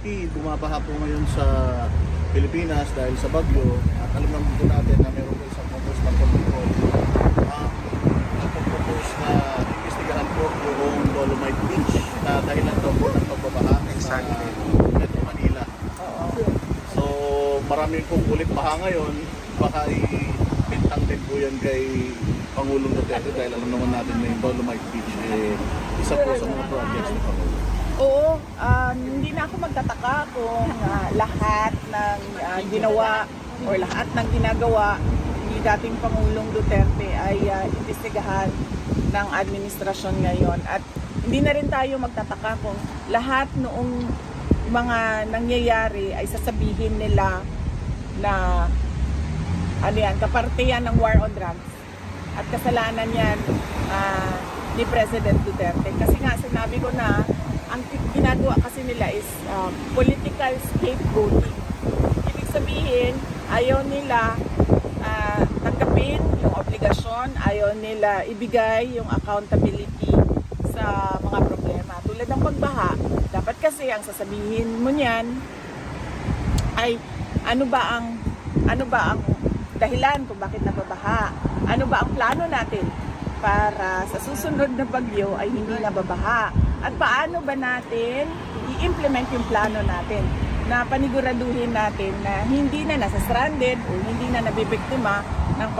Dolomite, bumabaha po ngayon sa Pilipinas dahil sa bagyo. At alam naman po natin na meron po isang propose na control. Ang propose na investigahan po yung Dolomite Beach na dahilan daw po ng pagbabaha sa Metro Manila. So marami pong ulit baha ngayon. Baka ibintang din po yan kay Pangulong Duterte dahil alam naman natin na yung Dolomite Beach isa po sa mga projects ni Pangulo. Oo, hindi na ako magtataka kung lahat ng ginawa o lahat ng ginagawa ni dating Pangulong Duterte ay imbestigahan ng administrasyon ngayon. At hindi na rin tayo magtataka kung lahat noong mga nangyayari ay sasabihin nila na ano yan, kaparte yan ng war on drugs at kasalanan yan ni President Duterte. Kasi nga sinabi ko na ang ginagawa kasi nila is political scapegoating. Ibig sabihin, ayaw nila tanggapin yung obligasyon, ayaw nila ibigay yung accountability sa mga problema. Tulad ng pagbaha, dapat kasi ang sasabihin mo niyan ay ano ba ang dahilan kung bakit nababaha? Ano ba ang plano natin para sa susunod na bagyo ay hindi nababaha? At paano ba natin i-implement yung plano natin na paniguraduhin natin na hindi na nasa-stranded o hindi na nabibiktima ng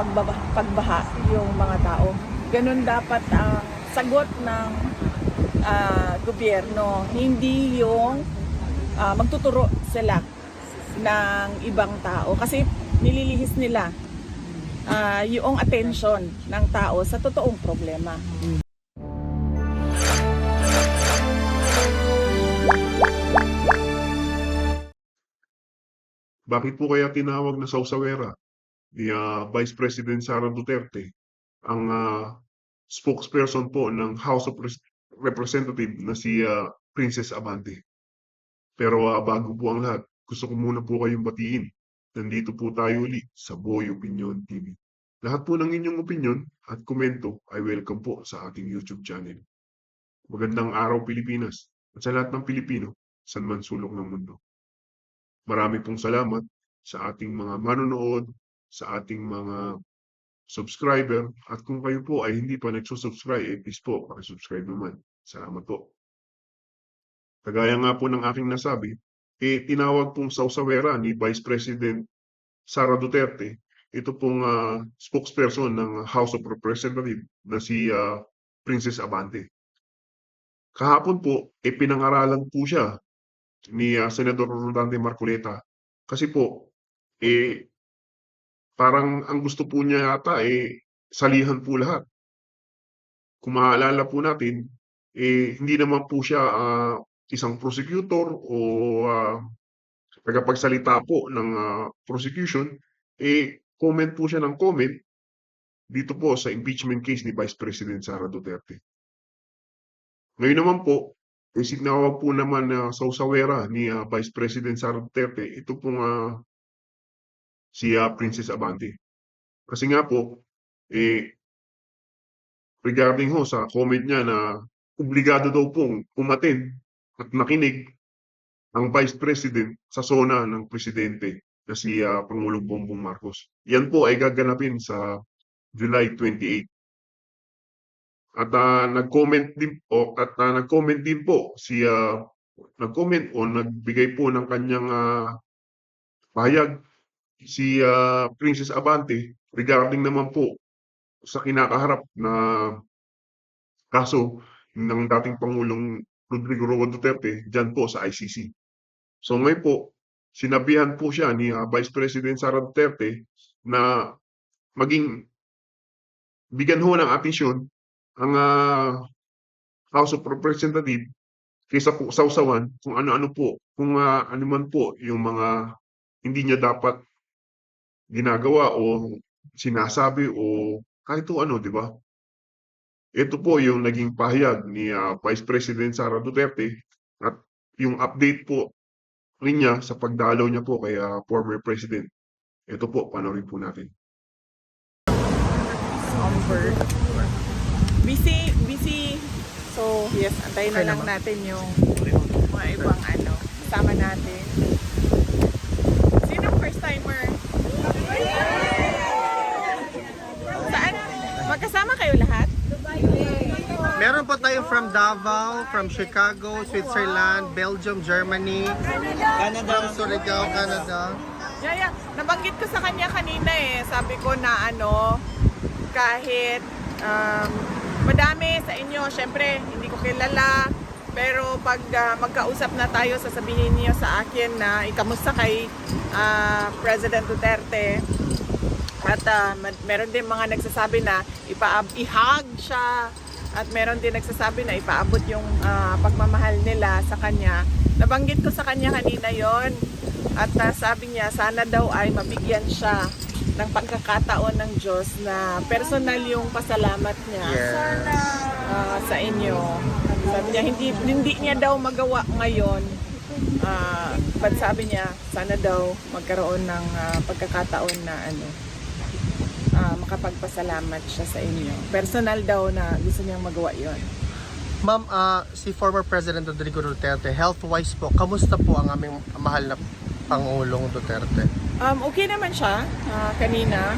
pagbaha yung mga tao. Ganun dapat ang sagot ng gobyerno. Hindi yung magtuturo sila ng ibang tao. Kasi nililihis nila yung attention ng tao sa totoong problema. Bakit po kaya tinawag na sausawera ni Vice President Sara Duterte ang spokesperson po ng House of Representatives na si Princess Abante? Pero bago po ang lahat, gusto ko muna po kayong batiin. Nandito po tayo ulit sa Boy Opinion TV. Lahat po ng inyong opinion at komento ay welcome po sa ating YouTube channel. Magandang araw Pilipinas at sa lahat ng Pilipino saan man sulok ng mundo. Marami pong salamat sa ating mga manonood, sa ating mga subscriber. At kung kayo po ay hindi pa nagsusubscribe, please po, pakisubscribe naman. Salamat po. Kagaya nga po ng aking nasabi, tinawag pong sausawera ni Vice President Sara Duterte, ito pong spokesperson ng House of Representatives na si Princess Abante. Kahapon po, pinangaralan po siya ni Senador Rodante Marcoleta. Kasi po, parang ang gusto po niya yata, salihan po lahat. Kung maaalala po natin, hindi naman po siya isang prosecutor o tagapagsalita po ng prosecution. Comment po siya ng comment dito po sa impeachment case ni Vice President Sara Duterte. Ngayon naman po, isinawag po naman sausawera ni Vice President Sara Duterte, ito pong si Princess Abante. Kasi nga po, regarding ho sa comment niya na obligado daw pong umattend at makinig ang Vice President sa sona ng Presidente na si Pangulong Bongbong Marcos. Yan po ay gaganapin sa July 28. At nag-comment din po si nag-comment o nagbigay po ng kanyang pahayag si Princess Abante regarding naman po sa kinakaharap na kaso ng dating Pangulong Rodrigo Roa Duterte dyan po sa ICC. So ngayon po, sinabihan po siya ni Vice President Sara Duterte na bigyan ho ng atensyon ang House of Representatives kaysa po sausawan kung ano-ano po, kung ano man po yung mga hindi niya dapat ginagawa o sinasabi o kahit ano, di ba? Ito po yung naging pahayag ni Vice President Sara Duterte at yung update po rin niya sa pagdalaw niya po kay former President. Ito po, panoorin po natin. Busy. So, yes, antayin na lang natin yung mga ibang kasama natin. Sino first timer? Saan? Magkasama kayo lahat? Meron po tayo from Davao, from Chicago, Switzerland, Belgium, Germany, from Surigao, Canada. Yeah. Nabanggit ko sa kanya kanina eh. Sabi ko na kahit madami sa inyo, syempre hindi ko kilala. Pero pag magkausap na tayo, sasabihin niyo sa akin na ikamusta kay President Duterte. At meron din mga nagsasabi na i-hug siya. At meron din nagsasabi na ipaabot yung pagmamahal nila sa kanya. Nabanggit ko sa kanya kanina yon. At sabi niya, sana daw ay mabigyan siya ng pagkakataon ng Diyos na personal yung pasalamat niya sa inyo. Sabi niya, hindi niya daw magawa ngayon. But sabi niya, sana daw magkaroon ng pagkakataon na makapagpasalamat siya sa inyo. Personal daw na gusto niyang magawa yon. Ma'am, si former President Rodrigo Duterte, health-wise po, kamusta po ang aming mahal na Pangulong Duterte? Okay naman siya kanina.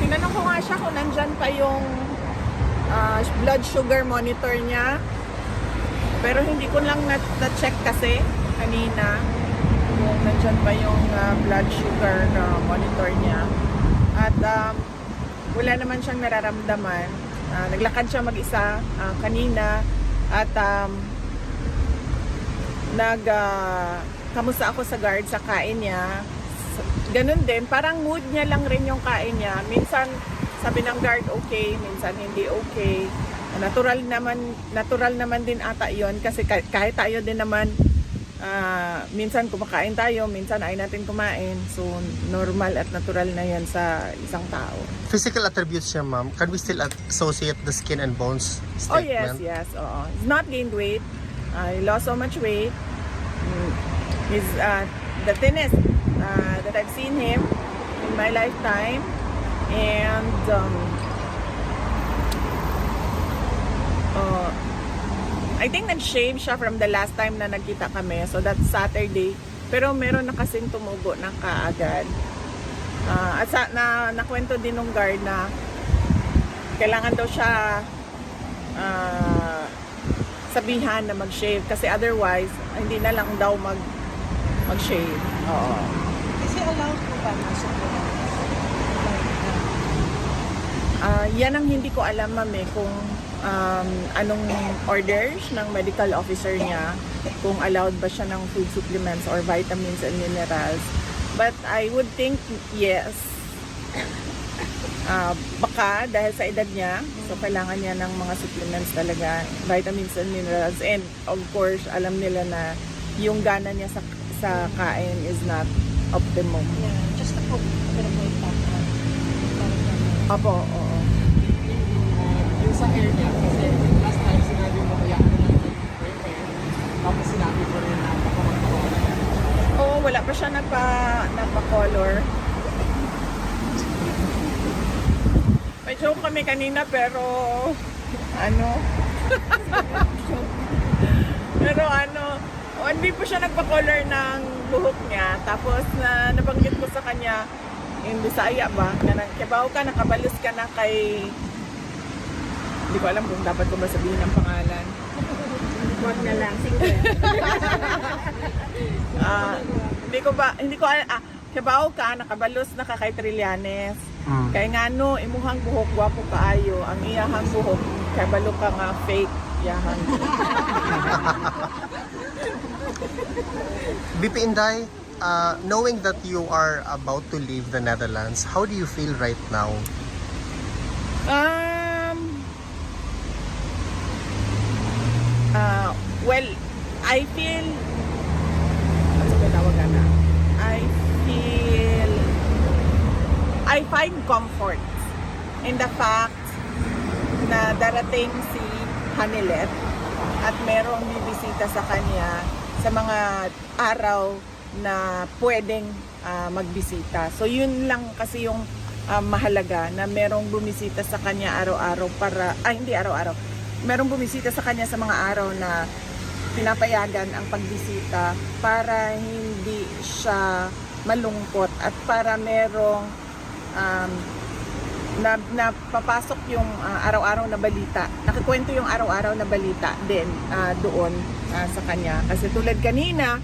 Tinanong ko nga siya kung nandyan pa yung blood sugar monitor niya. Pero hindi ko lang na-check kasi kanina kung nandyan pa yung blood sugar monitor niya. At wala naman siyang nararamdaman. Naglakad siya mag-isa kanina at kamusta ako sa guard sa kain niya. Ganun din, parang mood niya lang rin yung kain niya. Minsan sabi ng guard okay, minsan hindi okay. Natural naman din ata yon kasi kahit tayo din naman minsan kumakain tayo, minsan ay natin kumain. So normal at natural na yan sa isang tao. Physical attributes niya, ma'am, can we still associate the skin and bones statement? Oh yes, oo. He's not gained weight. He lost so much weight. He's the thinnest that I've seen him in my lifetime. And I think nag-shave siya from the last time na nagkita kami. So that's Saturday. Pero meron na kasing tumubo na kaagad. At nakwento din ng guard na kailangan daw siya sabihan na mag-shave kasi otherwise hindi na lang daw mag-shave. Oo. Kasi allowed po ba masok po? Yan ang hindi ko alam, ma'am, kung anong orders ng medical officer niya, kung allowed ba siya ng food supplements or vitamins and minerals. But I would think yes. Baka dahil sa edad niya, so kailangan niya ng mga supplements talaga, vitamins and minerals. And of course, alam nila na yung gana niya sa kain is not optimum. Yeah, just a put a point back. Opo, oo. Yung sa hair niya, kasi last time sinabi mo kaya ano lang yung hair, tapos sinabi ko rin na pakamagpakawa. Oo, wala pa siya nagpa-color. May joke kami kanina pero hindi po siya nagpa-color ng buhok niya. Tapos nabanggit ko sa kanya, in Bisaya ba, na kibaw ka, nakabalos ka na kay... Hindi ko alam kung dapat ko ba sabihin ang pangalan. Wag na lang, sige. Kibaw ka, nakabalos na ka kay Trillanes. Kaya nga imuhang buhok, gwapo kaayo. Ang iyahang buhok, kaya balo ka nga fake. Iyahang BP Inday, knowing that you are about to leave the Netherlands, how do you feel right now? Well, I feel I find comfort in the fact na darating si Hanilet at merong bibisita sa kanya sa mga araw na pwedeng magbisita. So yun lang kasi yung mahalaga na merong bumisita sa kanya araw-araw para, hindi araw-araw, merong bumisita sa kanya sa mga araw na pinapayagan ang pagbisita para hindi siya malungkot at para merong napapasok yung araw-araw na balita. Nakikwento yung araw-araw na balita din doon sa kanya. Kasi tulad kanina,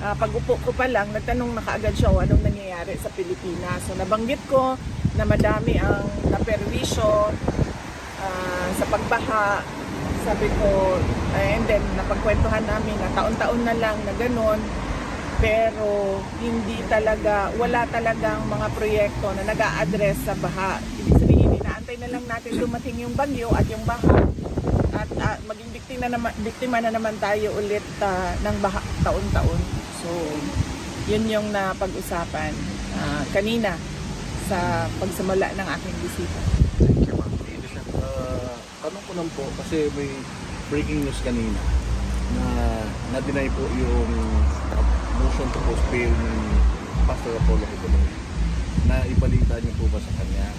pag-upo ko pa lang, nagtanong na kaagad siya anong nangyayari sa Pilipinas. So nabanggit ko na madami ang naperwisyo sa pagbaha. Sabi ko, and then napagkwentuhan namin na taon-taon na lang na ganun. Pero hindi talaga, wala talagang mga proyekto na nag-a-address sa baha. Ibig sabihin, inaantay na lang natin dumating yung bagyo at yung baha at maging biktima na naman tayo ulit ng baha taon-taon. So, yun yung napag-usapan kanina sa pagsimula ng aking bisita. Thank you, ma'am. Tanong ko lang po, kasi may breaking news kanina na na-deny po yung motion to postpone ni Pastor Apollo Kibuloy. Na ibalita niyo po ba sa kanya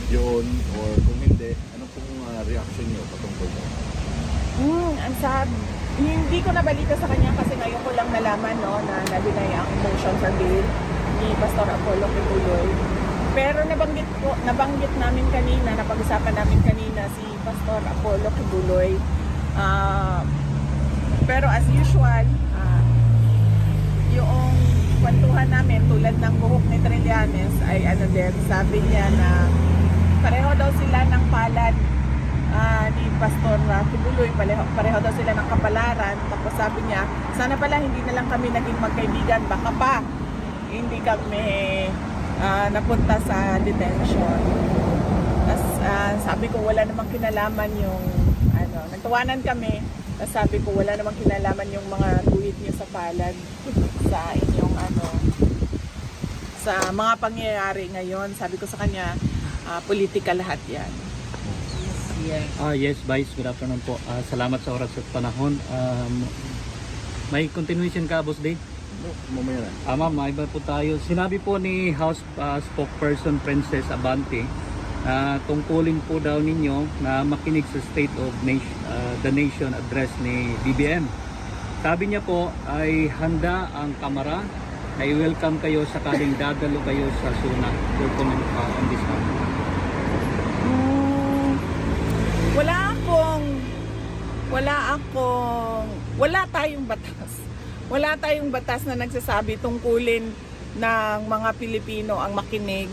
yun, or kung hindi, ano pong reaction niyo patungkol niyo? Ang sad. Hindi ko nabalita sa kanya kasi ngayon ko lang nalaman na na-deny ang motion for bail ni Pastor Apollo Kibuloy. Pero nabanggit namin kanina, napag-usapan namin kanina si Pastor Apollo Kibuloy. Pero as usual, yung kwentuhan namin tulad ng buhok ni Trillanes ay sabi niya na pareho daw sila ng palad ni Pastor Kibuloy, pareho daw sila ng kapalaran. Tapos sabi niya, sana pala hindi na lang kami naging magkaibigan, baka pa hindi kami napunta sa detention. Tapos sabi ko wala namang kinalaman yung nagtawanan kami. Tapos sabi ko wala namang kinalaman yung mga guhit niyo sa palad sa inyong sa mga pangyayari ngayon. Sabi ko sa kanya, politika lahat yan. Yes, Vice. Good afternoon po. Salamat sa oras at panahon. May continuation ka, Boss Day? Mamaya na. Ma'am, may iba po tayo. Sinabi po ni House Spokesperson Princess Abante tungkulin po daw ninyo na makinig sa State of the Nation address ni BBM. Sabi niya po ay handa ang Kamara, ay welcome kayo sakaling dadalo kayo sa SUNA. Your comment on this one. Wala tayong batas na nagsasabi tungkulin ng mga Pilipino ang makinig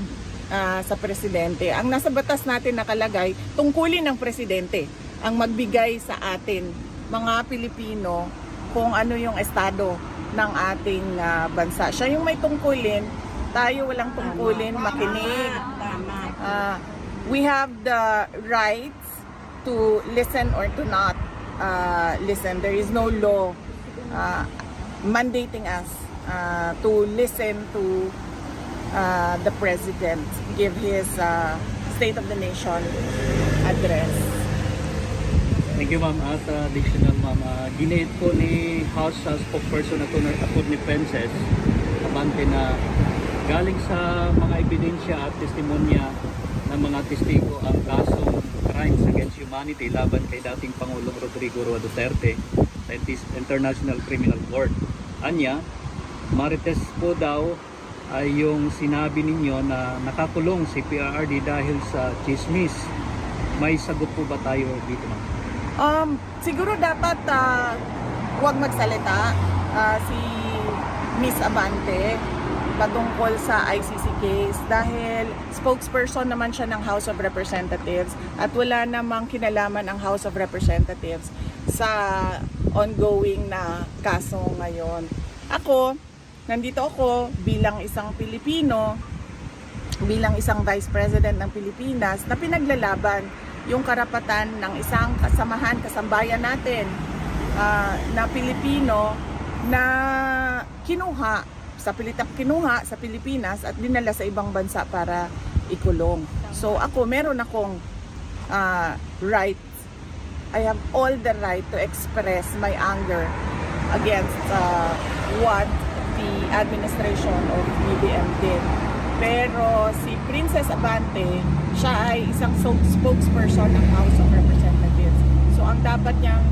sa presidente. Ang nasa batas natin nakalagay, tungkulin ng presidente ang magbigay sa atin, mga Pilipino, kung ano yung estado ng ating bansa. Siya yung may tungkulin, tayo walang tungkulin, makinig. We have the rights to listen or to not listen. There is no law mandating us to listen to the president give his State of the Nation address. Thank you, ma'am. At additional, ma'am, giniit po ni House Spokesperson at ni Princess Abante na galing sa mga ebidensya at testimonya ng mga testigo ang kasong crimes against humanity laban kay dating Pangulong Rodrigo Roa Duterte sa International Criminal Court. Anya, marites po daw ay yung sinabi ninyo na nakakulong si PRRD dahil sa chismis. May sagot po ba tayo dito, ma'am? Siguro dapat huwag magsalita si Miss Abante patungkol sa ICC case dahil spokesperson naman siya ng House of Representatives at wala namang kinalaman ang House of Representatives sa ongoing na kaso ngayon. Nandito ako bilang isang Pilipino, bilang isang Vice President ng Pilipinas na pinaglalaban yung karapatan ng isang kasambayan natin na Pilipino na kinuha sa Pilipinas at dinala sa ibang bansa para ikulong. So meron akong right. I have all the right to express my anger against what the administration of BBM did. Pero si Princess Abante, siya ay isang spokesperson ng House of Representatives. So ang dapat niyang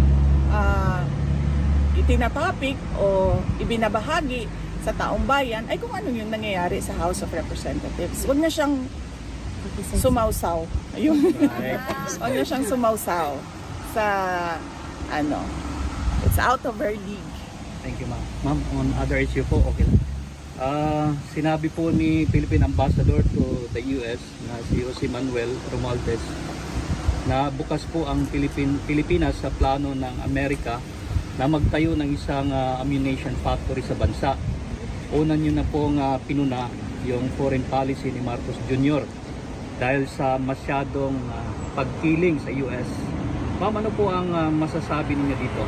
itinatopic o ibinabahagi sa taong bayan ay kung ano yung nangyayari sa House of Representatives. Huwag na siyang sumausaw. Ayun. Right. Huwag na siyang sumausaw sa ano. It's out of her league. Thank you, ma'am. Ma'am, on other issue po, okay lang. Sinabi po ni Philippine Ambassador to the US na si Jose Manuel Romualdez na bukas po ang Pilipinas sa plano ng Amerika na magtayo ng isang ammunition factory sa bansa. Una nyo na pong pinuna yung foreign policy ni Marcos Jr. dahil sa masyadong pagkiling sa US. Ma'am, ano po ang masasabi ninyo dito?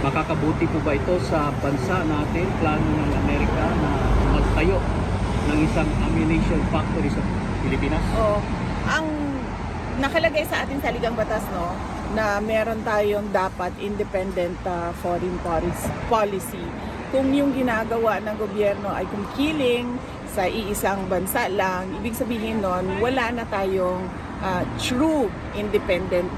Makakabuti po ba ito sa bansa natin, plano ng Amerika na magtayo ng isang ammunition factory sa Pilipinas? Ang nakalagay sa ating saligang batas, no, na meron tayong dapat independent foreign policy. Kung yung ginagawa ng gobyerno ay kumkiling sa iisang bansa lang, ibig sabihin nun, wala na tayong true independent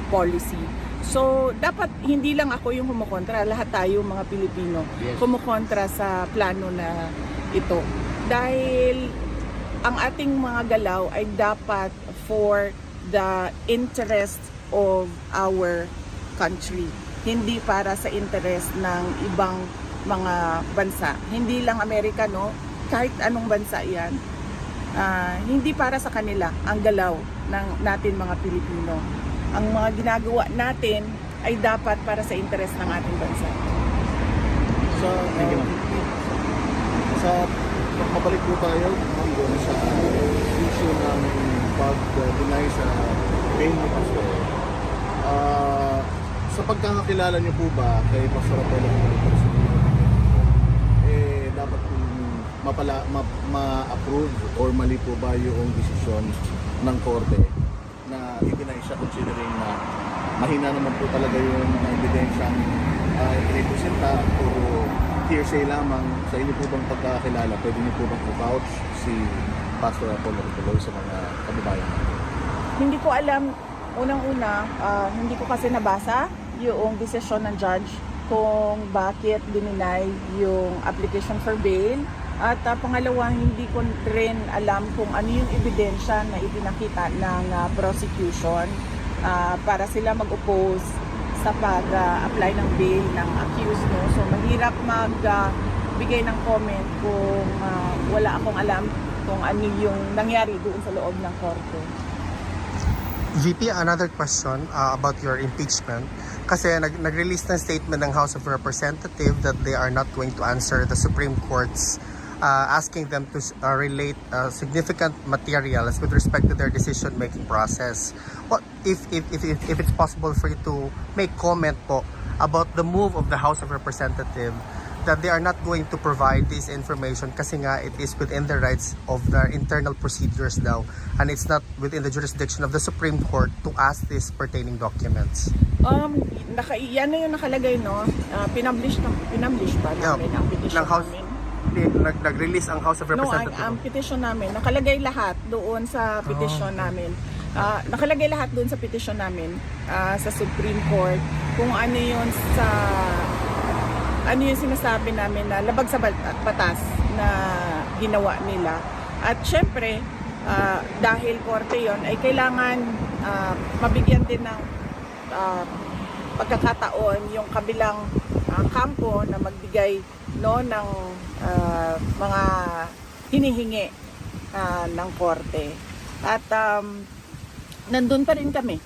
policy. So, dapat hindi lang ako yung kumukontra, lahat tayo mga Pilipino Yes. kumukontra sa plano na ito. Dahil ang ating mga galaw ay dapat for the interest of our country. Hindi para sa interest ng ibang mga bansa. Hindi lang Amerika, no? Kahit anong bansa yan. Hindi para sa kanila ang galaw ng natin mga Pilipino. Ang mga ginagawa natin ay dapat para sa interes ng ating bansa. Sa, sa mabalik po tayo doon sa issue ng pag-deny sa bail ni Pastor. Sa pagkakakilala niyo po ba kay Pastor Apollo dapat ma-approve or mali po ba yung desisyon ng korte na i-deny siya considering na mahina naman po talaga yung ebidensyang inipresenta o hearsay lamang. Sa inyo po bang pagkakakilala, pwede niyo po bang i-vouch si Pastor Apollo Tuloy sa mga kababayan? Hindi ko alam, unang-una, hindi ko kasi nabasa yung desisyon ng judge kung bakit dininay yung application for bail. At pangalawa, hindi ko rin alam kung ano yung ebidensya na ipinakita ng prosecution para sila mag-oppose sa pag-apply ng bail ng accused. No? So mahirap magbigay ng comment kung wala akong alam kung ano yung nangyari doon sa loob ng korte. VP, another question about your impeachment. Kasi nag-release ng statement ng House of Representatives that they are not going to answer the Supreme Court's asking them to relate significant materials with respect to their decision-making process. What if it's possible for you to make comment po about the move of the House of Representatives that they are not going to provide this information kasi nga it is within the rights of their internal procedures daw and it's not within the jurisdiction of the Supreme Court to ask these pertaining documents. Yan na yung nakalagay, no? Pinpublish pa namin ang petition ng House, namin. Nag-release ang House of No, Representatives. ang petition namin, nakalagay lahat doon sa petition namin. Nakalagay lahat doon sa petition namin sa Supreme Court kung ano yun ano yung sinasabi namin na labag sa batas na ginawa nila. At syempre, dahil korte yon ay kailangan mabigyan din ng pagkakataon yung kabilang kampo na magbigay ng mga hinihingi ng korte. At nandun pa rin kami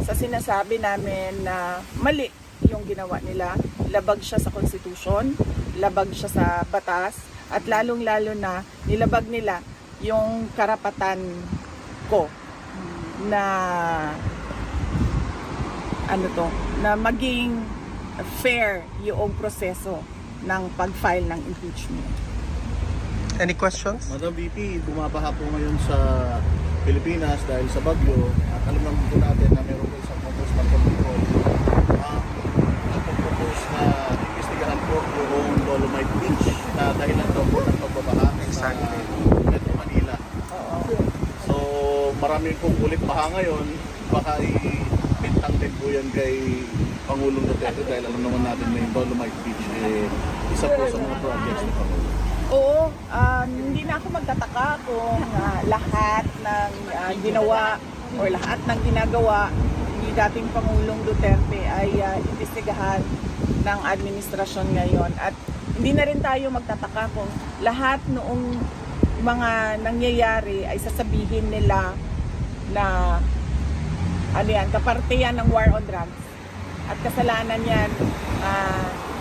sa sinasabi namin na mali yung ginawa nila. Labag siya sa konstitusyon, labag siya sa batas, at lalong-lalo na nilabag nila yung karapatan ko na na maging fair yung proseso ng pag-file ng impeachment. Any questions? Madam VP, bumabaha po ngayon sa Pilipinas dahil sa bagyo at alam naman po natin na meron po isang congressman control nagpropose na investigahan po yung Dolomite Beach na dahilan daw po ng pagbabaha sa Metro Manila. So marami pong ulit baha ngayon, baka ibintang din po yan kay Pangulong Duterte dahil alam naman natin na yung Dolomite Beach isa po sa mga projects ni Pangulo. Oo, hindi na ako magtataka kung lahat ng ginawa or lahat ng ginagawa ni dating Pangulong Duterte ay imbestigahan ng administrasyon ngayon. At hindi na rin tayo magtataka kung lahat noong mga nangyayari ay sasabihin nila na kaparte yan ng war on drugs at kasalanan yan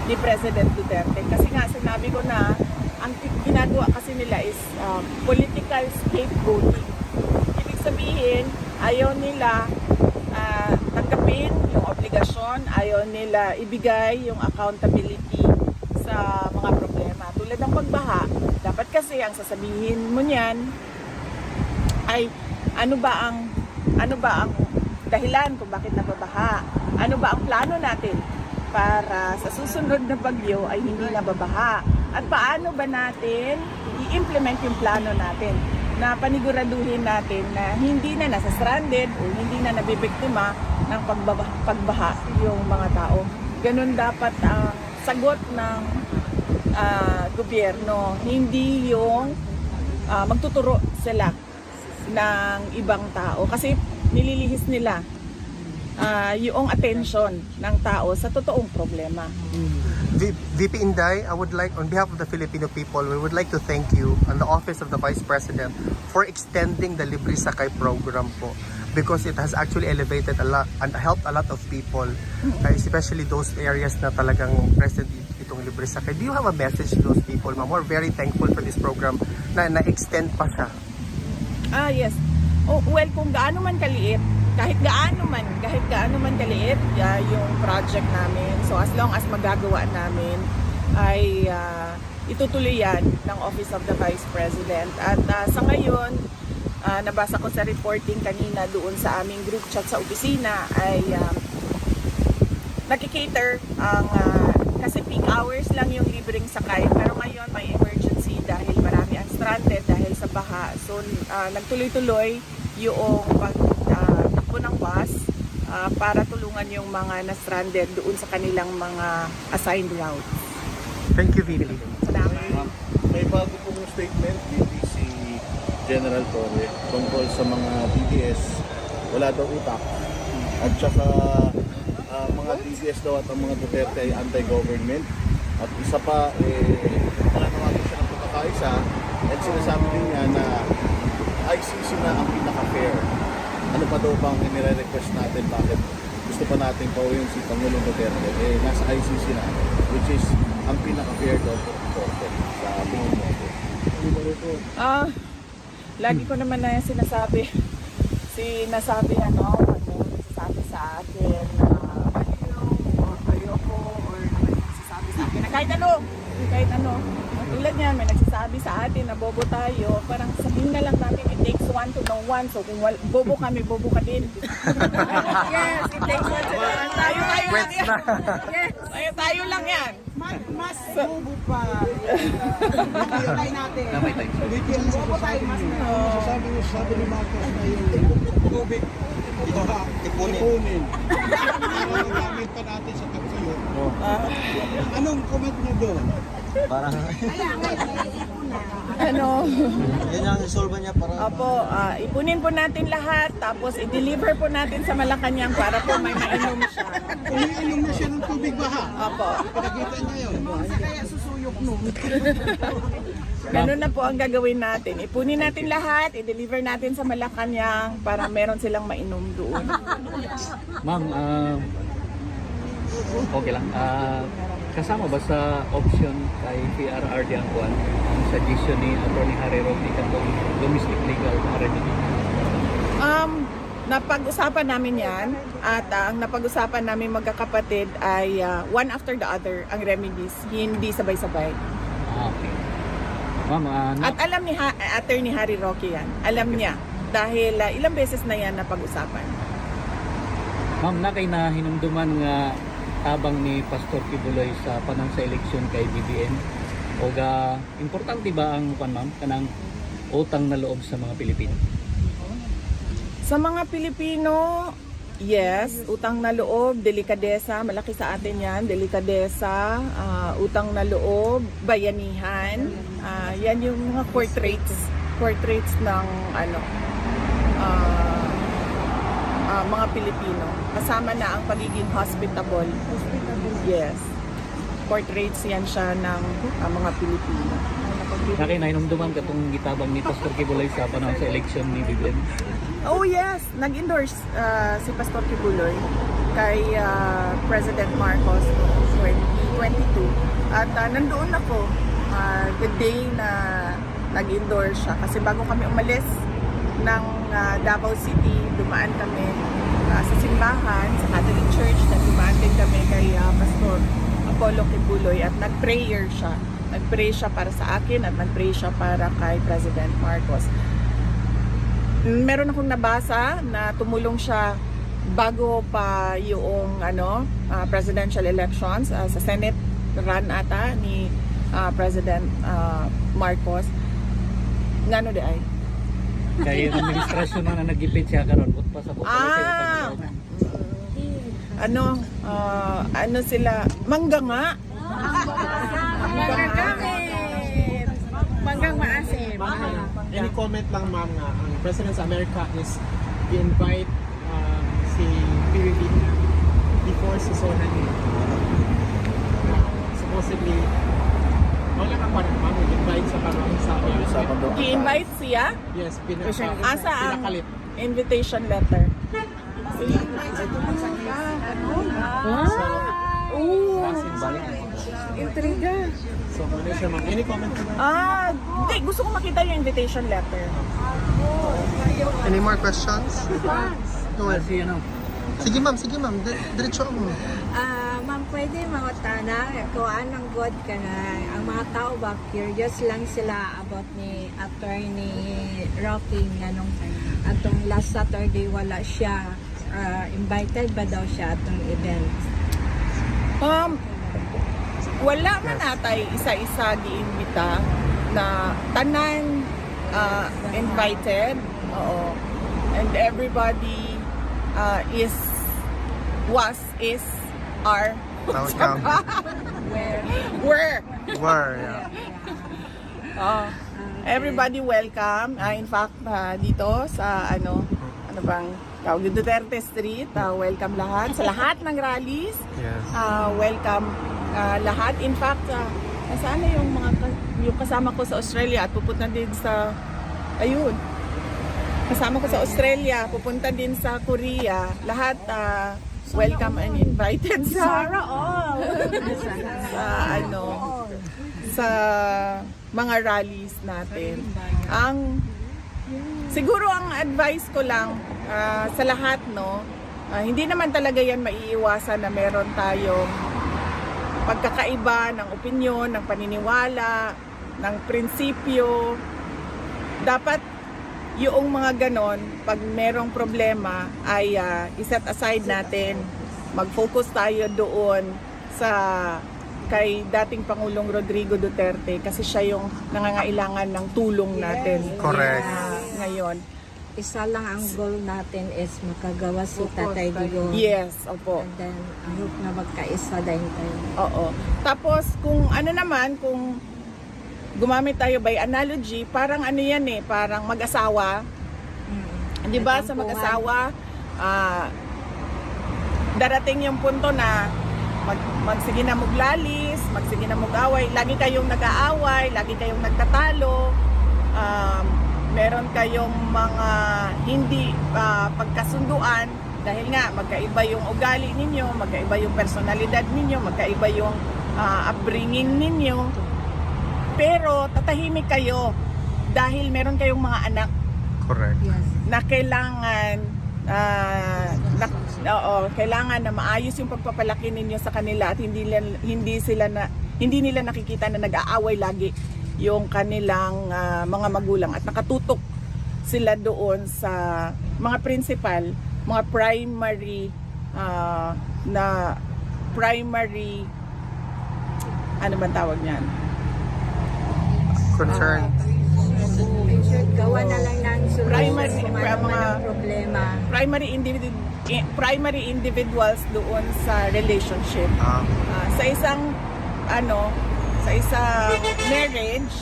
ni President Duterte. Kasi nga sinabi ko na ang ginagawa kasi nila is political scapegoating. Ibig sabihin, ayaw nila tanggapin yung obligasyon, ayaw nila ibigay yung accountability sa mga problema. Tulad ng pagbaha, dapat kasi ang sasabihin mo niyan ay ano ba ang dahilan kung bakit nababaha? Ano ba ang plano natin para sa susunod na bagyo ay hindi nababaha? At paano ba natin i-implement yung plano natin na paniguraduhin natin na hindi na nasa-stranded o hindi na nabibiktima ng pagbaha yung mga tao. Ganun dapat ang sagot ng gobyerno, hindi yung magtuturo sila ng ibang tao kasi nililihis nila yung attention ng tao sa totoong problema. VP Inday, I would like, on behalf of the Filipino people, we would like to thank you and the Office of the Vice President for extending the Libre Sakay program po, because it has actually elevated a lot and helped a lot of people, especially those areas na talagang present itong Libre Sakay. Do you have a message to those people, ma'am? We're very thankful for this program na na-extend pa siya. Yes. Oh, well, kung gaano man kaliit, kahit gaano man kaliit yung project namin. So as long as magagawa namin ay itutuloy yan ng Office of the Vice President. At sa ngayon, nabasa ko sa reporting kanina doon sa aming group chat sa opisina ay nakikater ang kasi peak hours lang yung libreng sakay. Pero ngayon may emergency dahil marami ang stranded dahil sa baha. So nagtuloy-tuloy yung pagtakbo ng bus para tulungan yung mga na-stranded doon sa kanilang mga assigned routes. Thank you, VP. Salamat. May bago pong statement dito si General Torre tungkol sa mga DDS, wala daw utak. At saka mga DDS daw at ang mga Duterte ay anti-government. At isa pa, nananawagan siya ng pagkakaisa at sinasabi din niya na ICC na ang pinaka-fair. Ano pa daw bang nire-request natin, bakit gusto pa natin pauwiin si Pangulong Duterte? Nasa ICC na, which is ang pinaka-fair daw po sa tingin mo. Lagi ko naman na sinasabi sinasabi sa atin na ayoko or may nagsasabi sa akin na kahit ano tulad niyan, may nagsasabi sa atin na bobo tayo, parang sabihin na lang natin it takes one to know one, so kung bobo kami, bobo ka din. Yes, it takes one to know one. Tayo lang yan. Yes, tayo lang yan. Mas bobo pa. Kaya natin. Bobo tayo mas Sabi ni Marcos na yung tubig, ipunin. Gamit pa natin sa kapsayon. Anong comment niyo doon? Parang yan ang resolve niya para Opo, ipunin po natin lahat, tapos i-deliver po natin sa Malacanang para po may mainom siya. umiinom na siya ng tubig baha. Opo. Pinakita niya yun. kaya susuyok nun. Ganun na po ang gagawin natin. Ipunin natin lahat, i-deliver natin sa Malacanang para meron silang mainom doon. Ma'am, okay lang. Kasama ba sa option kay PRRD ang kuwan? Ang suggestion ni Atty. Harry Roque katong domestic legal remedy? Napag-usapan namin yan at ang napag-usapan namin magkakapatid ay one after the other ang remedies, hindi sabay-sabay. Okay. Ma'am, At alam ni Atty. Harry Roque yan. Alam niya dahil ilang beses na yan napag-usapan. ma'am, na kay na hinumduman nga tabang ni Pastor Kibuloy sa panang sa eleksyon kay BBM o importante ba ang ma'am kanang utang na loob sa mga Pilipino? Sa mga Pilipino, Yes, utang na loob, delikadesa, malaki sa atin yan, delikadesa, utang na loob, bayanihan, yan yung mga core traits ng mga Pilipino. Kasama na ang pagiging hospitable. Yes. Core traits yan siya ng mga Pilipino. Nakinainomduman ka itong gitabang ni Pastor Kibuloy sa panahon sa election ni Biblen. Oh yes, nag-endorse si Pastor Kibuloy kay President Marcos noong 2022. At nandoon ako the day na nag-endorse siya. Kasi bago kami umalis ng Davao City, dumaan kami sa simbahan, sa Catholic Church, na dumaan din kami kay Pastor Apollo Kibuloy at nag-prayer siya. Nag-pray siya para sa akin at nag-pray siya para kay President Marcos. Meron akong nabasa na tumulong siya bago pa yung presidential elections sa Senate run ata ni President Marcos. Ngano di ay? Kaya yung administrasyon na nagipit siya karon ut pa sa ano sila? Mangga nga. Manggang maasim. Any comment lang ma'am nga ang President sa America is i-invite si PBB before si Sona ni supposedly wala ka pa rin ma'am i-invite sa karon sa I-invite siya? yes Asa ang pinakalit invitation letter? Intriga. so ano siya ma'am any comment po Hindi. Gusto ko makita yung invitation letter. Any more questions? Go ahead. Kasi Sige ma'am. Diretso mo. Ma'am, pwede mangutana kung anong God ka na. Ang mga tao ba, curious lang sila about ni Attorney Rocky nganong atong last Saturday wala siya. Invited ba daw siya atong event? Wala man natay isa-isa giimbita na tanan invited. Oo. And everybody is are Welcome. were Yeah. everybody welcome. In fact, dito sa ano bang tawag yung Duterte Street, welcome lahat sa lahat ng rallies. Yes. Welcome lahat. In fact, nasaan na yung kasama ko sa Australia at pupunta din sa kasama ko sa Australia, pupunta din sa Korea. Lahat welcome and invited sa sa mga rallies natin. Siguro ang advice ko lang sa lahat hindi naman talaga yan maiiwasan na meron tayong pagkakaiba ng opinyon, ng paniniwala, ng prinsipyo. Dapat yung mga ganon, pag merong problema ay iset aside natin. Mag-focus tayo doon kay dating Pangulong Rodrigo Duterte kasi siya yung nangangailangan ng tulong natin. Correct. Ngayon. Isa lang ang goal natin is makagawa si Tatay Digong. Yes, opo. And then, I hope na magkaisa din tayo. Oo. Tapos kung gumamit tayo by analogy, parang yan parang mag-asawa. Di ba sa mag-asawa, darating yung punto na magsige na maglalis, magsige na mag-away, lagi kayong nag-aaway, lagi kayong nagtatalo, meron kayong mga hindi pagkasunduan dahil nga magkaiba yung ugali ninyo, magkaiba yung personalidad ninyo, magkaiba yung upbringing ninyo. Pero tatahimik kayo dahil meron kayong mga anak. Correct. Yes. Na kailangan kailangan na maayos yung pagpapalaki ninyo sa kanila at hindi nila nakikita na nag-aaway lagi yung kanilang mga magulang at nakatutok sila doon sa mga principal, mga primary ano ba tawag niyan? Concern. Gawa na lang ng solution. kung ano man ang problema. primary individuals doon sa relationship. Sa isang marriage,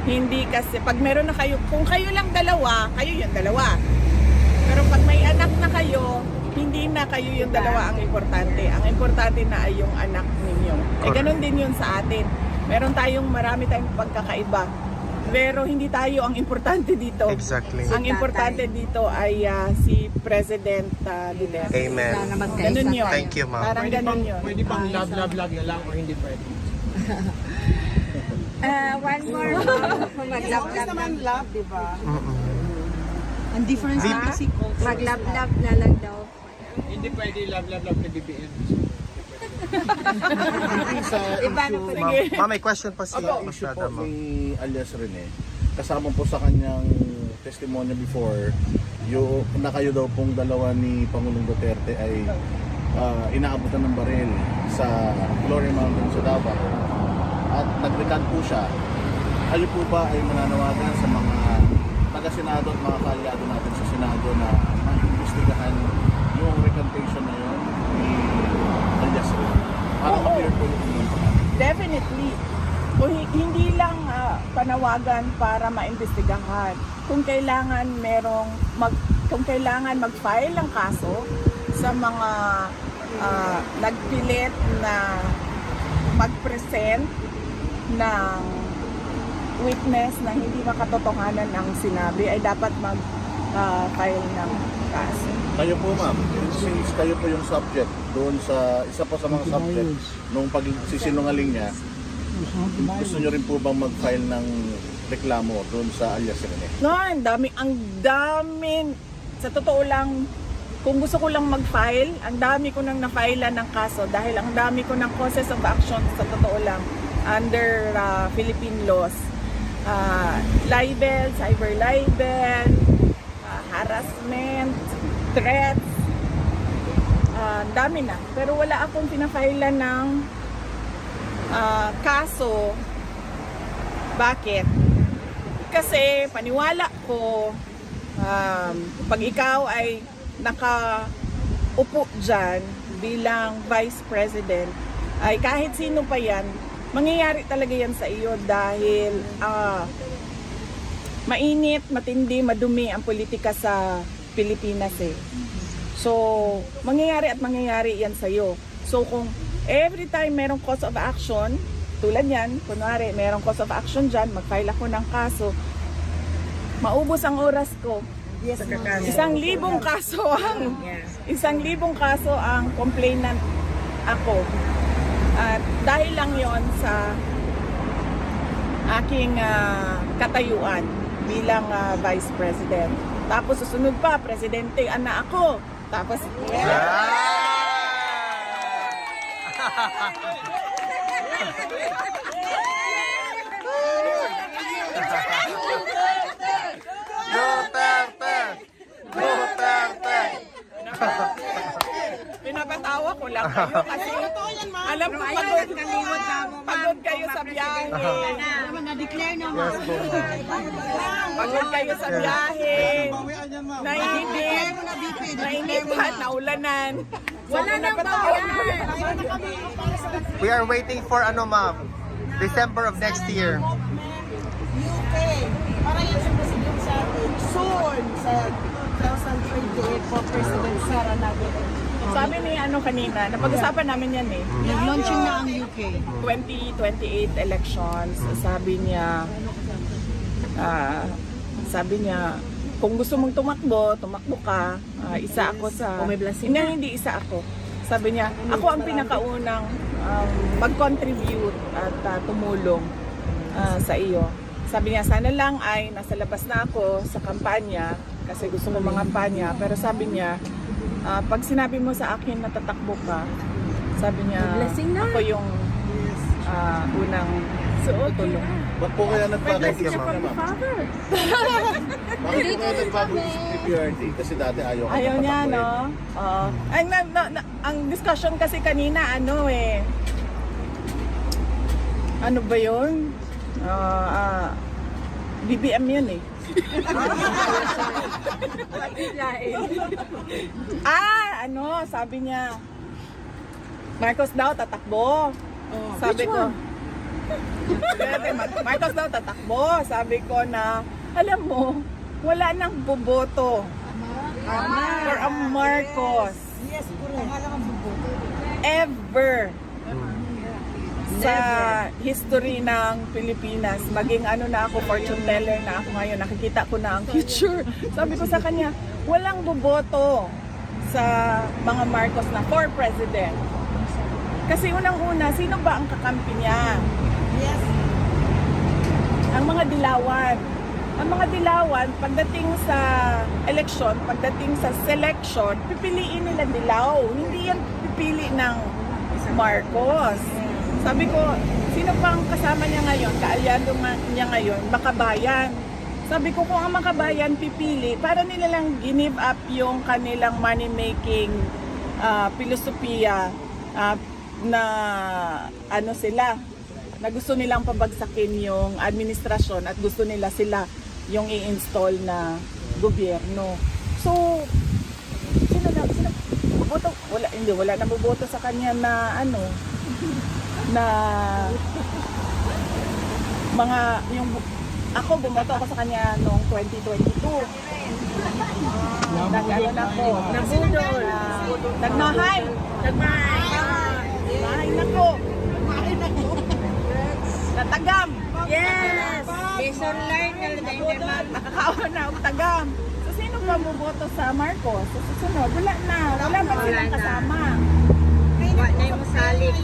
hindi kasi pag meron na kayo, kung kayo lang dalawa, kayo yung dalawa. Pero pag may anak na kayo, hindi na kayo yung dalawa ang importante. Ang importante na ay yung anak ninyo. Eh ganun din yun sa atin. Marami tayong pagkakaiba. Pero hindi tayo ang importante dito. Exactly. Ang importante dito ay si President Duterte. Amen. Sana magkaisa Ganun yun. tayo. Thank you, ma'am. Parang ganun yun. Pwede bang love na lang o hindi pwede? One more. Always naman love, di ba? Ang difference kasi mag-love na lang daw. Hindi pwede love to BBM. Iba na po. Ma'am, may question pa si Issue Pasada, po ma'am. ni alias Rene, kasama po sa kanyang testimonya before, yung na kayo daw pong dalawa ni Pangulong Duterte ay inaabutan ng baril sa Glory Mountain sa Davao at nag-recant po siya. Kayo po ba ay mananawagan sa mga taga-senado at mga kaaliado natin sa Senado na maimbestigahan yung recantation na yun ni alias Rene? Para ma-clear po yung inyong pangalan. Definitely. Kung hindi lang panawagan para maimbestigahan. Kung kailangan mag-file ng kaso sa mga nagpilit na mag-present ng witness na hindi makatotohanan ang sinabi, ay dapat mag-file ng kaso. Kayo po ma'am, since kayo po yung subject doon sa isa po sa mga subject nung pagsisinungaling niya, gusto nyo rin po bang mag-file ng reklamo doon sa alias Rene? No, ang dami, sa totoo lang, kung gusto ko lang mag-file, ang dami ko nang na-file ng kaso dahil ang dami ko ng causes of action sa totoo lang under Philippine laws. Libel, cyber libel, harassment, threats, ang dami na. Pero wala akong pinafailan ng kaso. Bakit? Kasi paniwala ko, pag ikaw ay nakaupo dyan bilang Vice President, ay kahit sino pa yan, mangyayari talaga yan sa iyo dahil mainit, matindi, madumi ang politika sa Pilipinas eh. So, mangyayari yan sa iyo. So, kung every time merong cause of action, tulad yan, kunwari merong cause of action dyan, mag-file ako ng kaso, maubos ang oras ko. Yes, ma'am. 1,000 kaso ang complainant ako. At dahil lang yon sa aking katayuan bilang Vice President. Tapos susunod pa, Presidente, anak ako. Tapos, pinapatawa ko lang kayo kasi alam ko pagod kayo sa biyahe. Na-declare naman. Pagod kayo sa biyahe. Nainipan, naulanan. Wala nang bayan. We are waiting for ma'am? December of next year. UK. Para yan sa president sa soon sa 2028 po President Sara Nagel. Sabi ni kanina, napag-usapan namin yan eh. Nag-launching na ang UK. 2028 elections, sabi niya, kung gusto mong tumakbo ka, isa ako sa... Hindi isa ako. Sabi niya, ako ang pinakaunang mag-contribute at tumulong sa iyo. Sabi niya, sana lang ay nasa labas na ako sa kampanya kasi gusto ko mangampanya. Pero sabi niya, pag sinabi mo sa akin na tatakbo ka, sabi niya, ako yung unang tutulong. Ba't po kaya nagbago isip niya, ma'am? Bakit po kaya nagbago isip ni PRD? Kasi dati Ayaw niya, no? Oo. Ang discussion kasi kanina, ano ba yun? BBM yun eh. Sabi niya, Marcos daw tatakbo. Sabi ko, Marcos daw tatakbo. Sabi ko na, alam mo, wala nang boboto for a Marcos. Yes, correct. Ever sa history ng Pilipinas, maging na ako, fortune teller na ako ngayon, nakikita ko na ang future. Sabi ko sa kanya, walang boboto sa mga Marcos na for president. Kasi unang-una, sino ba ang kakampi niya? Yes. Ang mga dilawan. Ang mga dilawan, pagdating sa election, pagdating sa selection, pipiliin nila dilaw. Hindi yan pipili ng Marcos. Sabi ko, sino pang kasama niya ngayon, kaalyado niya ngayon, Makabayan. Sabi ko, kung ang Makabayan pipili, para nila lang give up yung kanilang money-making filosofiya na sila, na gusto nilang pabagsakin yung administrasyon at gusto nila sila yung i-install na gobyerno. So, sino boboto? Wala na boboto sa kanya na na mga ako bumoto ako sa kanya noong 2022. Nag-ano na ko, nabudol, nagmahay natagam. Yes! Lesson learned. Nakakaon na og tagam. So sino pa boboto sa Marcos? Sa susunod, wala pa silang kasama. Wala yung salit.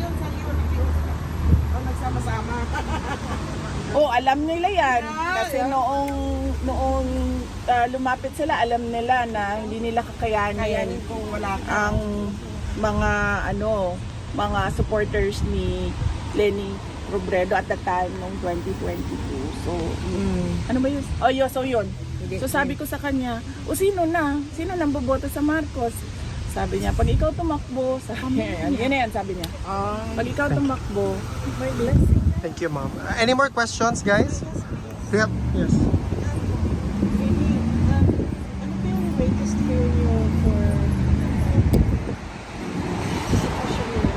Nagsama-sama. Alam nila yan. Kasi noong lumapit sila, alam nila na hindi nila kakayanin Kung wala ka. ang mga supporters ni Leni Robredo at the time noong 2022. So, ano ba yun? Yun. So sabi ko sa kanya, sino nang boboto sa Marcos? Sabi niya, pag ikaw tumakbo, sabi niya, yan, sabi niya. Pag ikaw tumakbo, may blessing. Thank you, ma'am. Any more questions, guys? Do you have? Yes. Ano ba yung greatest fear niyo for sitwasyon niyo?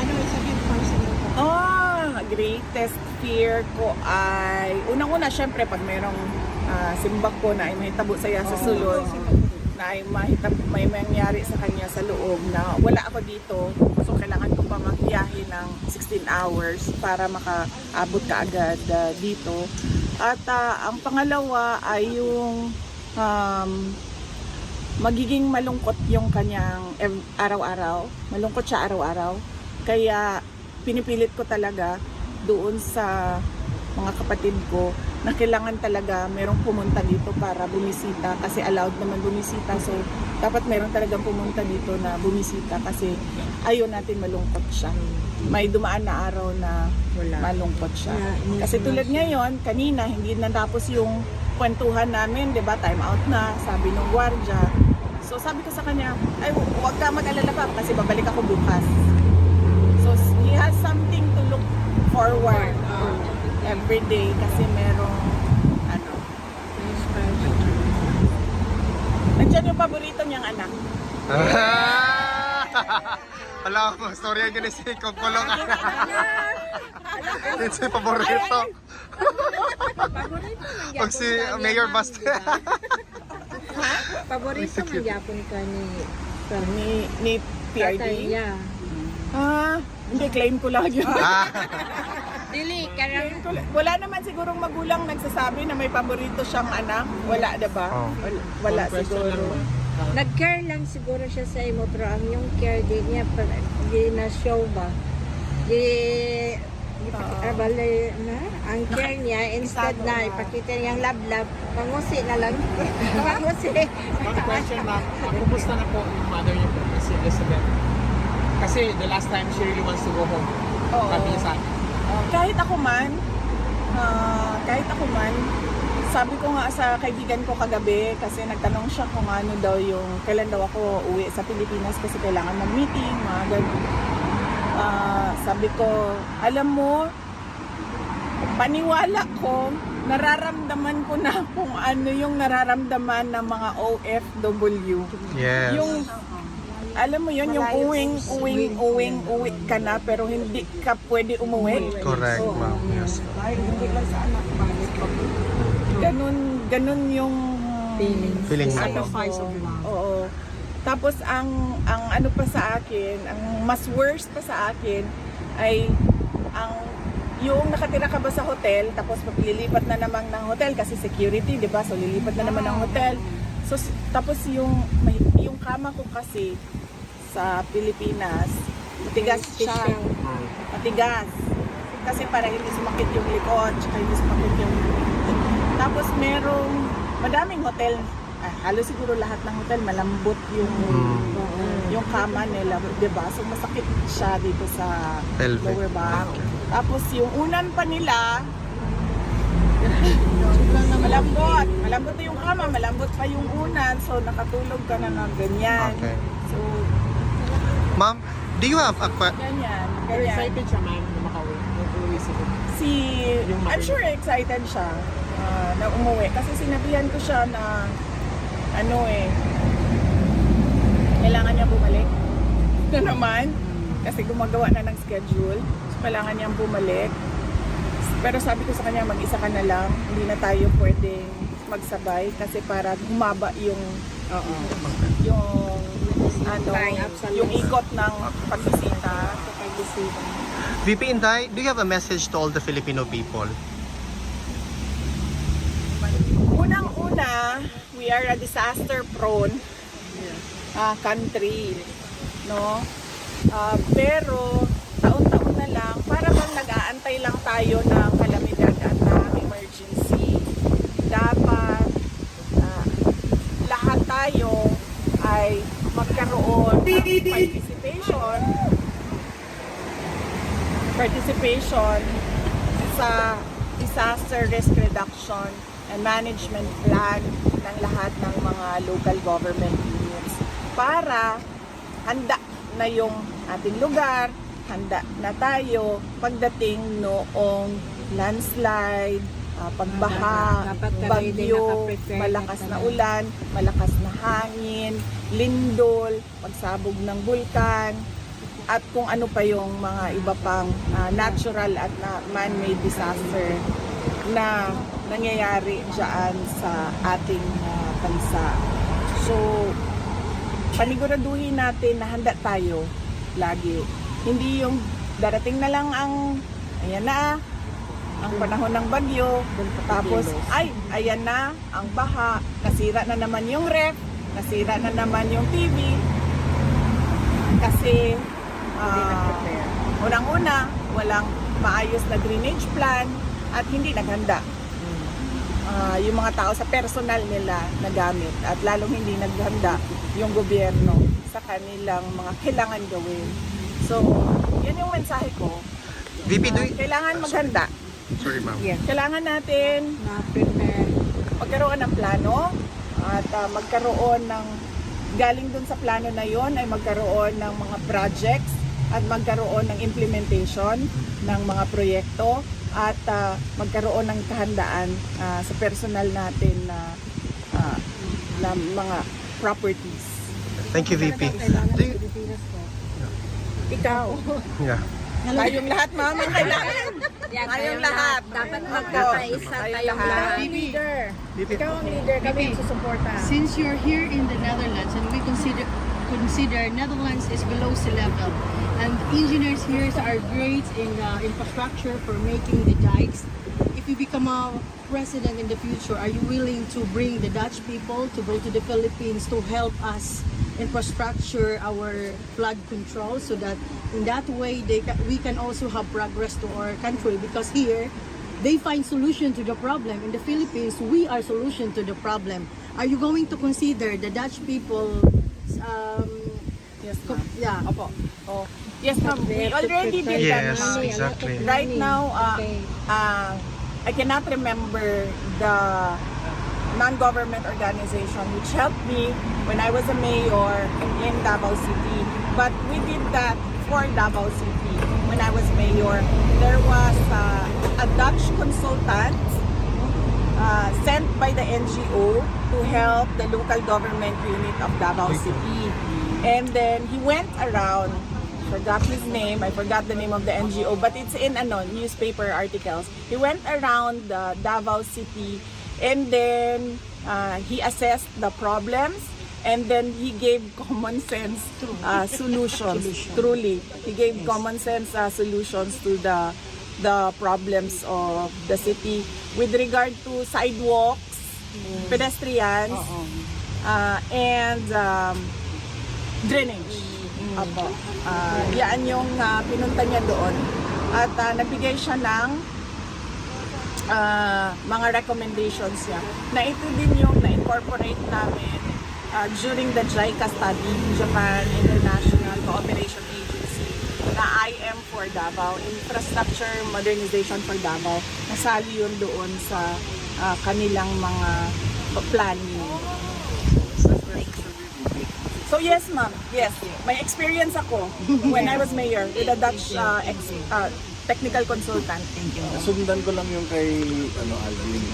Ano yung sabihin personal ko? Greatest fear ko ay, unang-una, syempre, pag mayroong simbak ko na ay mahitabo saya sa sulod, na ay may mangyari sa kanya sa loob na wala ako dito, so kailangan ko pa magbiyahe ng 16 hours para makaabot ka agad dito. At ang pangalawa ay yung magiging malungkot yung kanyang araw-araw. Malungkot siya araw-araw. Kaya pinipilit ko talaga doon sa mga kapatid ko na kailangan talaga merong pumunta dito para bumisita kasi allowed naman bumisita, so dapat meron talagang pumunta dito na bumisita kasi ayaw natin malungkot siya. May dumaan na araw na malungkot siya. Kasi tulad ngayon, kanina hindi natapos yung kwentuhan namin, 'di ba? Time out na, sabi ng gwardiya. So sabi ko sa kanya, ay huwag ka mag-alala pa kasi babalik ako bukas. So he has something to look forward every day kasi merong nandiyan yung paborito niyang anak. Alam mo, storya yun si Kukulong. Yun si paborito. Pag si Mayor Basta. Paborito man yapon ka Ni PRD? Yeah. Hindi, claim ko lang yun. Dili, karang Wala naman sigurong magulang nagsasabi na may paborito siyang anak. Wala, diba? Wala siguro. nag-care lang siguro siya sa imo, pero ang yung care di niya di na show ba? Bale na ang care niya instead na ipakita niyang love pangusi na lang. Pangusi. One question, ma'am. Kumusta na po yung mother niyo po, si Elizabeth? Kasi the last time she really wants to go home. Oo. Sabi niya sa akin. Kahit ako man, sabi ko nga sa kaibigan ko kagabi kasi nagtanong siya kung ano daw kailan daw ako uwi sa Pilipinas kasi kailangan mag-meeting, mga ganun. Sabi ko, alam mo, paniwala ko nararamdaman ko na kung ano yung nararamdaman ng mga OFW. Yes. Yung, alam mo yun, yung uwi ka na pero hindi ka pwede umuwi. Correct, ma'am. Yes. Dahil hindi lang sa anak, balik pa. Ganun yung Feeling mo. Sacrifice of love. Oo. Tapos ang ano pa sa akin, ang mas worst pa sa akin ay yung nakatira ka ba sa hotel tapos lilipat na naman ng hotel kasi security, 'di ba? So lilipat na naman ng hotel. So tapos yung kama ko kasi sa Pilipinas, matigas siya. Matigas. Kasi para hindi sumakit yung likod, tsaka hindi sumakit yung... Tapos madaming hotel, halos siguro lahat ng hotel malambot yung kama nila, 'di ba? So masakit siya dito sa Pelvic. lower back. Tapos yung unan pa nila malambot na yung kama, malambot pa yung unan, so nakatulog ka na ng ganyan. Okay. So Ma'am, do you have a ganyan. Excited siya, ma'am, na makauwi. I'm sure excited siya na umuwi kasi sinabihan ko siya na kailangan niya bumalik na naman kasi gumagawa na ng schedule, so kailangan niyang bumalik. Pero sabi ko sa kanya, mag-isa ka na lang, hindi na tayo pwedeng magsabay kasi para humaba yung yung ikot ng pagbisita. VP Inday, do you have a message to all the Filipino people? Unang-una, we are a disaster-prone country, no? Pero taon-taon na lang, para bang nag-aantay lang tayo ng kalamidad at ng emergency. Dapat lahat tayo ay magkaroon ng participation sa disaster risk reduction and management plan ng lahat ng mga local government units para handa na yung ating lugar, handa na tayo pagdating noong landslide, pagbaha, bagyo, malakas na ulan, malakas na hangin, lindol, pagsabog ng bulkan, at kung ano pa yung mga iba pang natural at man-made disaster na nangyayari dyan sa ating bansa. So, paniguraduhin natin na handa tayo lagi. Hindi yung darating na lang ang panahon ng bagyo, tapos ayan na ang baha, nasira na naman yung ref, nasira na naman yung TV kasi unang-una walang maayos na drainage plan at hindi naghanda yung mga tao sa personal nila na gamit at lalong hindi naghanda yung gobyerno sa kanilang mga kailangan gawin. So, yan yung mensahe ko. VP, kailangan maghanda. Sorry, ma'am. Kailangan natin Na-prepare. magkaroon ng plano at magkaroon ng galing dun sa plano na yon ay magkaroon ng mga projects at magkaroon ng implementation ng mga proyekto at magkaroon ng kahandaan sa personal natin na mga properties. Thank you, VP. Ikaw. Yeah. Tayong lahat, ma'am, ang kailangan. Tayong lahat. Dapat magkakaisa tayong lahat. Leader. Ikaw ang leader, kami ang susuporta. Since you're here in the Netherlands and we consider Netherlands is below sea level and engineers here are great in infrastructure for making the dikes. If you become a president in the future, are you willing to bring the Dutch people to go to the Philippines to help us infrastructure our flood control so that in that way we can also have progress to our country, because here they find solution to the problem. In the Philippines, we are solution to the problem. Are you going to consider the Dutch people? Yes, ma'am. Yeah. Opo. Oh. Yes, ma'am. We already did that. Yes, ma'am. exactly. Right now, I cannot remember the non-government organization which helped me when I was a mayor in Davao City. But we did that for Davao City when I was mayor. There was a Dutch consultant sent by the NGO to help the local government unit of Davao City. And then he went around, forgot his name, I forgot the name of the NGO, but it's in newspaper articles. He went around Davao City, and then he assessed the problems, and then he gave common sense solutions. Truly, he gave common sense solutions to the problems of the city with regard to sidewalks, pedestrians, and drainage. Apo. Yan yung pinunta niya doon. At nagbigay siya ng mga recommendations niya. Na ito din yung na-incorporate namin during the JICA study, Japan International Cooperation Agency, na IM for Davao, Infrastructure Modernization for Davao. Nasali yun doon sa kanilang mga planning. So yes, ma'am. Yes. May experience ako when I was mayor with a Dutch technical consultant. Sundan ko lang yung kay Alvin,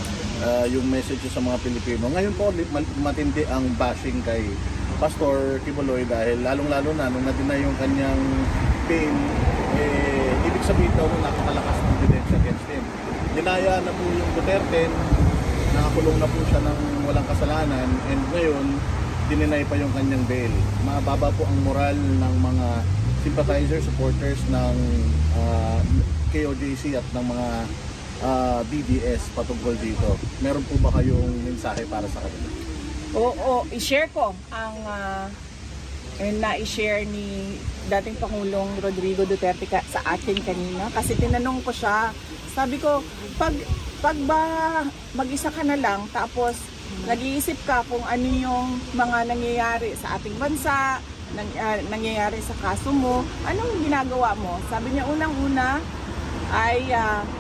yung message sa mga Pilipino. Ngayon po matindi ang bashing kay Pastor Kibuloy dahil lalong-lalo na nung na-deny yung kanyang pain, ibig sabihin daw nung napakalakas ng ebidensya against him. Dinaya na po yung Duterte, nakakulong na po siya ng walang kasalanan, and ngayon dininay pa yung kanyang bail. Mababa po ang moral ng mga sympathizer, supporters ng KOJC at ng mga DDS patungkol dito. Meron po ba kayong mensahe para sa kanila? Oo, i-share ko ang na-i-share ni dating Pangulong Rodrigo Duterte sa akin kanina. Kasi tinanong ko siya, sabi ko, pag ba mag-isa ka na lang tapos nag-iisip ka kung ano yung mga nangyayari sa ating bansa, nangyayari sa kaso mo, anong ginagawa mo? Sabi niya unang-una ay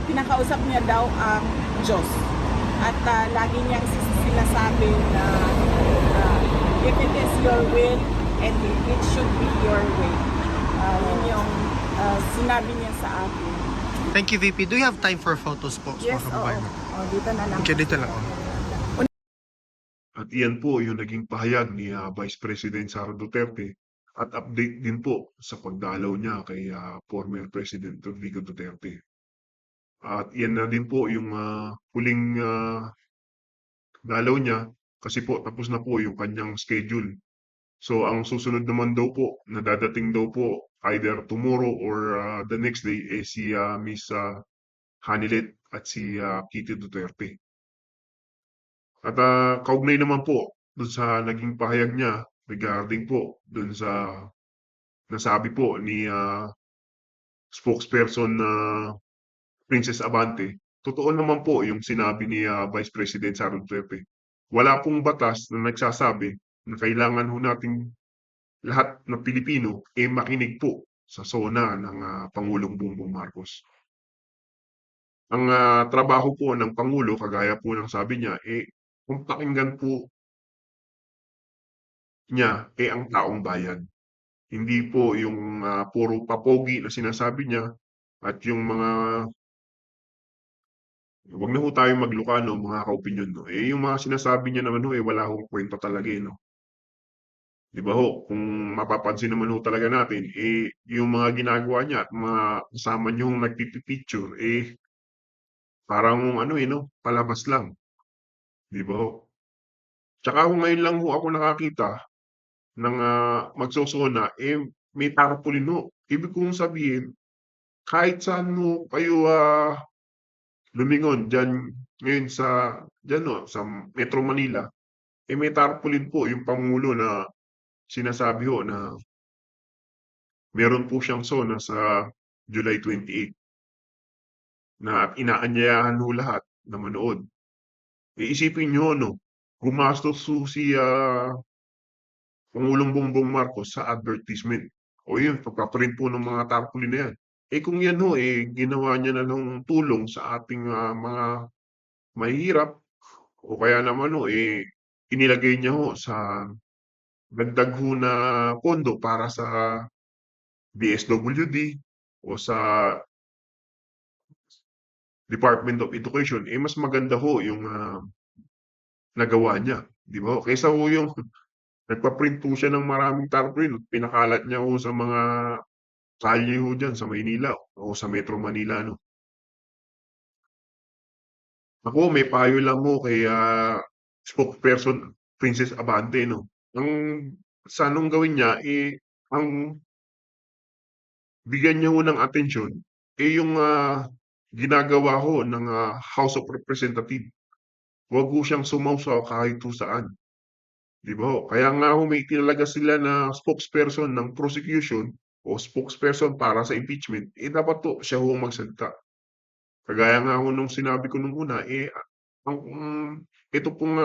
pinakausap niya daw ang Diyos. At lagi niyang sinasabi na if it is your will and it should be your way. Yun yung sinabi niya sa akin. Thank you, VP. Do you have time for photos po? Yes, mga oo. kababayan? Dito na lang. Okay, dito lang. At iyan po yung naging pahayag ni Vice President Sara Duterte at update din po sa pagdalaw niya kay former President Rodrigo Duterte. At iyan na din po yung huling dalaw niya kasi po tapos na po yung kanyang schedule. So ang susunod naman daw po na dadating daw po either tomorrow or the next day si Miss Hanilet at si Kitty Duterte. At kaugnay naman po dun sa naging pahayag niya regarding po dun sa nasabi po ni spokesperson na Princess Abante, totoo naman po yung sinabi ni Vice President Sara Duterte. Wala pong batas na nagsasabi na kailangan ho nating lahat ng Pilipino makinig po sa SONA ng Pangulong Bongbong Marcos. Ang trabaho po ng Pangulo, kagaya po ng sabi niya, kung pakinggan po niya ang taong bayan. Hindi po yung puro papogi na sinasabi niya at yung mga wag na ho tayong magluka mga ka-opinyon yung mga sinasabi niya naman wala hong kwento talaga no. 'Di ba ho, kung mapapansin naman ho talaga natin yung mga ginagawa niya at mga kasama niyong nagpipicture parang palabas lang. 'Di ba ho? Tsaka ngayon lang ho ako nakakita ng magsosona may tarpaulin ho. Ibig kong sabihin, kahit saan ho kayo lumingon diyan ngayon sa sa Metro Manila, may tarpaulin po yung Pangulo na sinasabi ho na meron po siyang SONA sa July 28 na inaanyayahan ho lahat na manood. Iisipin niyo gumastos ho si Pangulong Bongbong Marcos sa advertisement. O yun, pagpaprint po ng mga tarpaulin na yan. Kung yan ho, ginawa niya na ng tulong sa ating mga mahihirap, o kaya naman inilagay niya ho sa dagdag ho na pondo para sa DSWD o sa Department of Education, mas maganda ho yung nagawa niya, di ba? Kaysa ho yung nagpa-print po siya ng maraming tarpaulin at pinakalat niya ho sa mga kalye ho dyan sa Maynila o sa Metro Manila, no? Ako, may payo lang ho kay spokesperson Princess Abante, no? Ang sanong gawin niya, ang bigyan niya ho ng atensyon, yung ginagawa ho ng House of Representatives. Huwag ho siyang sumausaw kahit ho saan. Di ba ho? Kaya nga ho may tinalaga sila na spokesperson ng prosecution o spokesperson para sa impeachment, dapat po siya ho ang magsalita. Kagaya nga ho nung sinabi ko nung una, ang, ito pong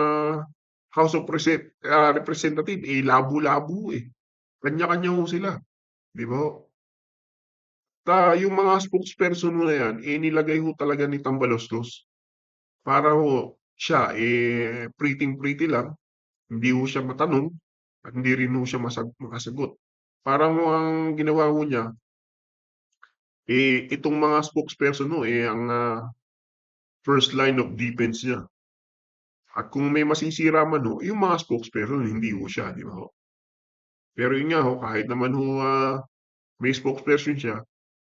House of Representative, labo-labo eh. Kanya-kanya ho sila. Di ba ho? Yung mga spokesperson mo na yan, nilagay ho talaga ni Tambaloslos para ho siya, pretty lang, hindi ho siya matanong, at hindi rin ho siya makasagot. Parang ho ang ginawa ho niya, itong mga spokesperson ho, ang first line of defense niya. At kung may masisira man ho, yung mga spokesperson, hindi ho siya, di ba ho? Pero yun nga ho, kahit naman ho may spokesperson siya,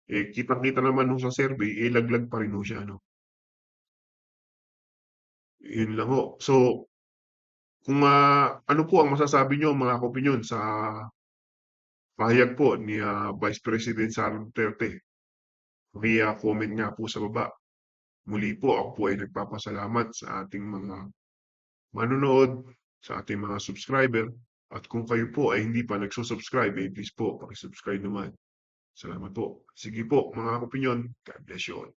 kitang-kita naman ho sa survey, laglag pa rin ho siya, no? Yun lang ho. So, kung ano po ang masasabi nyo mga opinion sa pahayag po ni Vice President Sara Duterte, comment nga po sa baba. Muli po ako po ay nagpapasalamat sa ating mga manonood, sa ating mga subscriber, at kung kayo po ay hindi pa nagsusubscribe, please po, pakisubscribe naman. Salamat po. Sige po mga opinion. God bless you all.